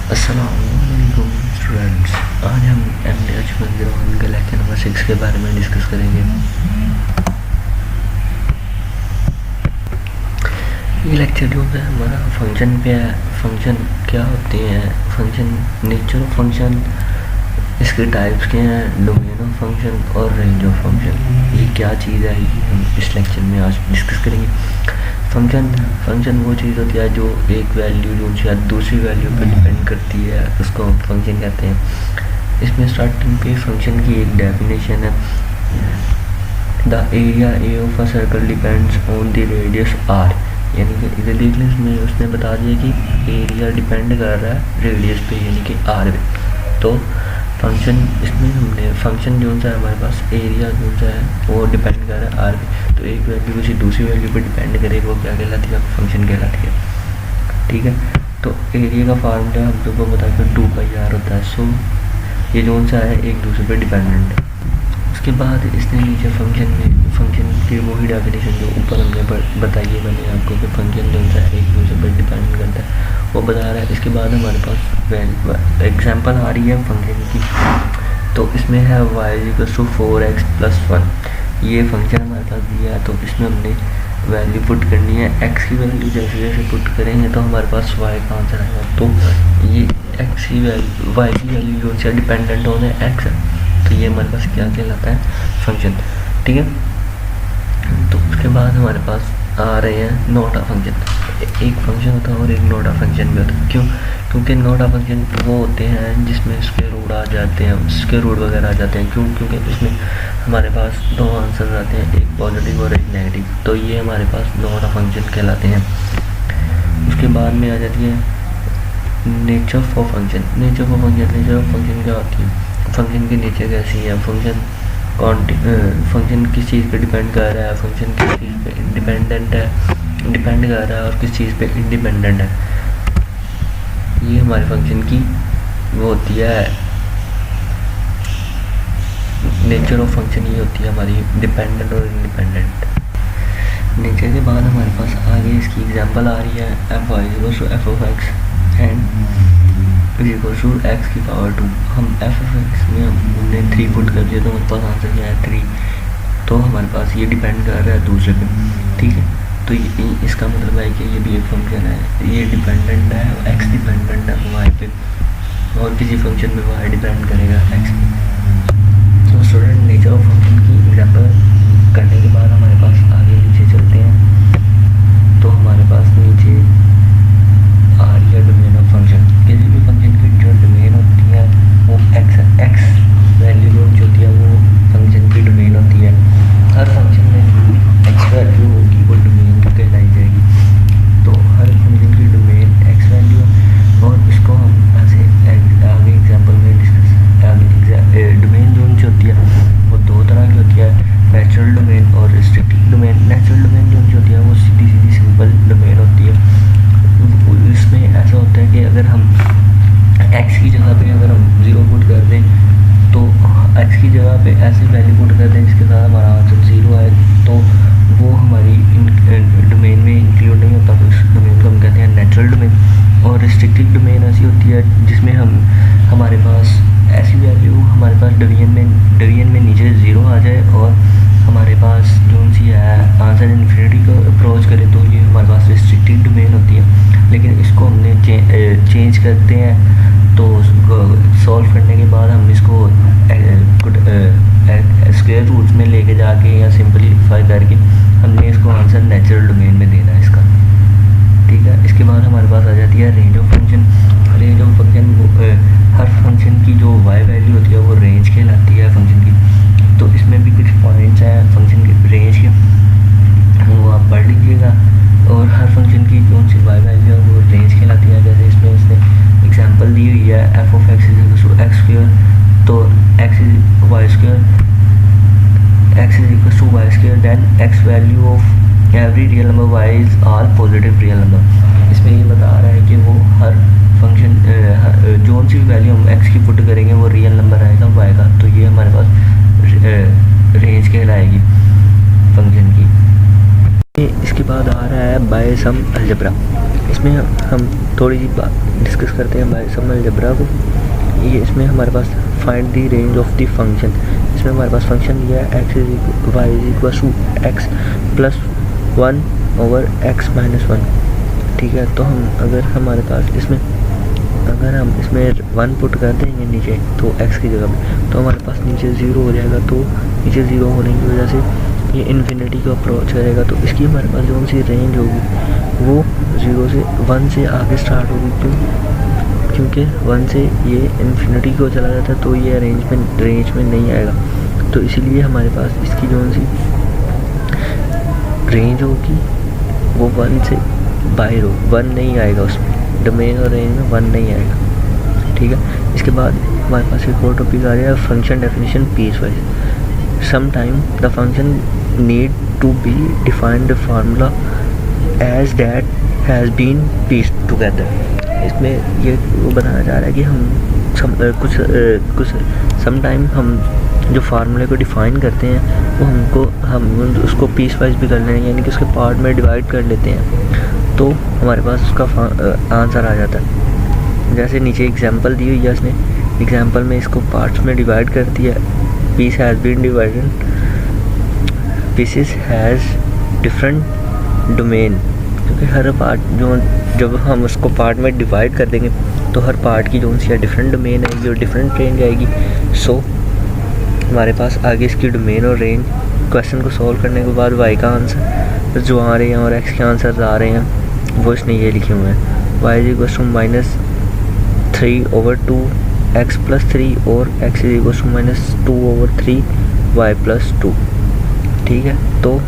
अस्सलामुअलैकुम स्टूडेंट्स। आज हम MD के लेक्चर नंबर 6 के बारे में डिस्कस करेंगे। ये लेक्चर जो है हमारा फंक्शन पे है। फंक्शन क्या होते हैं, फंक्शन, नेचर ऑफ फंक्शन, इसके टाइप्स के हैं, डोमेन ऑफ फंक्शन और रेंज ऑफ फंक्शन। ये क्या चीज़ है, ये हम इस लेक्चर में आज डिस्कस करेंगे। फंक्शन वो चीज़ होती है जो एक वैल्यू जो शायद दूसरी वैल्यू पर डिपेंड करती है, उसको हम फंक्शन कहते हैं। इसमें स्टार्टिंग पे फंक्शन की एक डेफिनेशन है, the area A of a circle depends on the radius R. यानी कि इधर देख लें, इसमें उसने बता दिया कि एरिया डिपेंड कर रहा है रेडियस पे, यानी कि आर पे। तो फंक्शन, इसमें हमने फंक्शन जो सा है हमारे पास, एरिया जो सा है वो डिपेंड कर रहा है आर पे। तो एक वैल्यू किसी दूसरी वैल्यू पे डिपेंड करेगा, वो क्या कहलाती है, फंक्शन कहलाती है। ठीक है, तो एरिया का फार्मूला हम लोग को बता के 2πr होता है। सो ये जो सा है एक दूसरे पे डिपेंडेंट है। उसके बाद इसने नीचे फंक्शन की वही डेफिनेशन जो ऊपर हमने बताई है मैंने आपको, कि फंक्शन जो सा है एक दूसरे पर डिपेंड करता है, वो बता रहा है। इसके बाद हमारे पास एग्जांपल आ रही है फंक्शन की। तो इसमें है y=4x+1। ये फंक्शन हमारे पास दिया है, तो इसमें हमने वैल्यू पुट करनी है। x की वैल्यू जैसे जैसे पुट करेंगे तो हमारे पास y का आंसर आएगा। तो ये x की वैल्यू, y की वैल्यू जो है डिपेंडेंट होने x है, तो ये हमारे पास क्या कहलाता है, फंक्शन। ठीक है, तो उसके बाद हमारे पास आ रहे हैं नॉट अ फंक्शन। एक फंक्शन होता है और एक नॉट अ फंक्शन भी होता है। क्यों? क्योंकि नॉट अ फंक्शन वो होते हैं जिसमें स्क्वायर रूट आ जाते हैं, स्क्वायर रूट वगैरह आ जाते हैं। क्यों? क्योंकि इसमें हमारे पास दो आंसर आते हैं, एक पॉजिटिव और एक नेगेटिव। तो ये हमारे पास नॉट अ फंक्शन कहलाते हैं। उसके बाद में आ जाती है nature of function. Nature of function क्या होती है, फंक्शन की नेचर कैसी है, फंक्शन किस चीज़ पे डिपेंड कर रहा है, फंक्शन किस चीज़ पे डिपेंड कर रहा है और किस चीज़ पे इंडिपेंडेंट है। ये हमारे फंक्शन की वो होती है नेचर ऑफ फंक्शन। ये होती है हमारी डिपेंडेंट और इंडिपेंडेंट। नेचर के बाद हमारे पास आगे इसकी एग्जांपल आ रही है, f(f(x) एंड x⁴2। हम f(x) में हमने 3 पुट कर दिया, तो हमारे पास आंसर क्या है, 3। तो हमारे पास ये डिपेंड कर रहा है दूसरे पे। ठीक है, तो इसका मतलब है कि ये भी एक फंक्शन है, ये डिपेंडेंट है, x डिपेंडेंट है y पे, और किसी फंक्शन में y डिपेंड करेगा x पे। तो स्टूडेंट, नेचर ऑफ फंक्शन की एग्जांपल करने के बाद हमारे पास आगे नीचे चलते हैं। तो हमारे पास नीचे आ रही है डोमेन ऑफ फंक्शन। किसी भी फंक्शन की जो डोमेन होती है वो x वैल्यू जो होती है वो फंक्शन की डोमेन होती है। हर फंक्शन में x वैल्यू होगी, वो डोमेन कहलाई जाएगी। तो हर फंक्शन की डोमेन x वैल्यू, और इसको हम ऐसे आगे एग्जांपल में डिस्कस, डोमेन जो होती है वो दो तरह की होती है, नेचुरल डोमेन और रिस्ट्रिक्टिव डोमेन। नेचुरल डोमेन जो होती है वो सीधी सिंपल डोमेन होती है। इसमें ऐसा होता है कि अगर हम x की जगह पे अगर हम 0 पुट कर दें, तो x की जगह पे ऐसी वैल्यू पुट कर दें जिसके साथ हमारा आंसर 0 आए, तो वो हमारी डोमेन में इंक्लूड नहीं होता। तो इस डोमेन को हम कहते हैं नेचुरल डोमेन। और रिस्ट्रिक्टिव डोमेन ऐसी होती है जिसमें हमारे पास ऐसी वैल्यू हमारे पास डिवीजन में नीचे 0 आ जाए, और हमारे पास जो सी है आंसर इन्फिनिटी को अप्रोच करे, तो ये हमारे पास रिस्ट्रिक्टिव डोमेन होती है। लेकिन इसको हमने चेंज करते हैं, तो सॉल्व करने के बाद हम इसको स्क्वायर रूट्स में लेके जाके या सिंपलीफाई करके हमने इसको आंसर नेचुरल डोमेन में देना है इसका। ठीक है, इसके बाद हमारे पास आ जाती है range of function. Range of function, her function की जो y वैल्यू होती है वो रेंज कहलाती है फंक्शन की। तो इसमें भी कुछ पॉइंट्स हैं फंक्शन के रेंज के, वो आप पढ़ लीजिएगा। और हर फंक्शन की कौन सी y वैल्यू है वो रेंज कहलाती है। जैसे इसमें इसने एग्जांपल दी हुई है, f(x)=x², तो x=y², then x value of every real number y is all positive real number. इसमें ये बता रहा है कि वो हर फंक्शन जो सी वैल्यू हम x की पुट करेंगे वो रियल नंबर आएगा y का। तो ये हमारे पास रेंज कहलाएगी फंक्शन की। इसके बाद आ रहा है बाय सम अलजेब्रा। इसमें हम थोड़ी सी डिस्कस करते हैं बायसम अलजेब्रा को। ये इसमें हमारे पास find the range of the function, इसमें हमारे पास फंक्शन दिया है x is y is equal to x plus 1 over x minus 1। ठीक है, तो हम अगर हमारे पास इसमें अगर हम इसमें 1 पुट कर देंगे नीचे तो x की जगह पे, तो हमारे पास नीचे 0 हो जाएगा। तो नीचे 0 होने की वजह से ये इन्फिनिटी को अप्रोच करेगा, तो इसकी हमारे पास जो सी रेंज होगी वो 0 से 1 से आगे स्टार्ट होगी। क्यों? क्योंकि 1 से ये इन्फिनिटी को चला जाता है तो ये रेंज में नहीं आएगा। तो इसीलिए हमारे पास इसकी जो सी रेंज होगी वो 1 से बाहर हो, 1 नहीं आएगा उसमें, डोमेन और रेंज में 1 नहीं आएगा। ठीक है, इसके बाद हमारे पास एक और टॉपिक आ गया function definition piecewise. Some time the function need to be define the formula as that has been piece together. इसमें ये वो बनाया जा रहा है कि हम कुछ सम टाइम हम जो फार्मूले को डिफ़ाइन करते हैं वो हम उसको पीस वाइज भी कर लेंगे, यानी कि उसके पार्ट में डिवाइड कर लेते हैं, तो हमारे पास उसका आंसर आ जाता है। जैसे नीचे एग्जांपल दी हुई है, उसने एग्जांपल में इसको पार्ट्स में डिवाइड कर दिया। Piece has been divided, pieces has different domain, क्योंकि हर पार्ट जब हम उसको पार्ट में डिवाइड कर देंगे तो हर पार्ट की जो सी डिफरेंट डोमेन आएगी और डिफरेंट रेंज आएगी। सो हमारे पास आगे इसकी डोमेन और रेंज क्वेश्चन को सॉल्व करने के बाद वाई का आंसर जो आ रहे हैं और एक्स के आंसर आ रहे हैं वो इसने ये लिखे हुए हैं। Y is equal to -3/2 x plus 3 और x is equal to -2/3 y plus 2। ठीक है, तो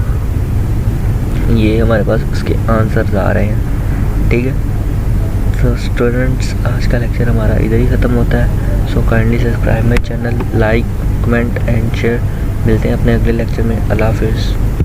ये हमारे पास उसके आंसर्स आ रहे हैं। ठीक है, तो स्टूडेंट्स आज का लेक्चर हमारा इधर ही ख़त्म होता है। So kindly subscribe my channel, like, comment and share. मिलते हैं अपने अगले लेक्चर में। अल्लाह हाफिज़।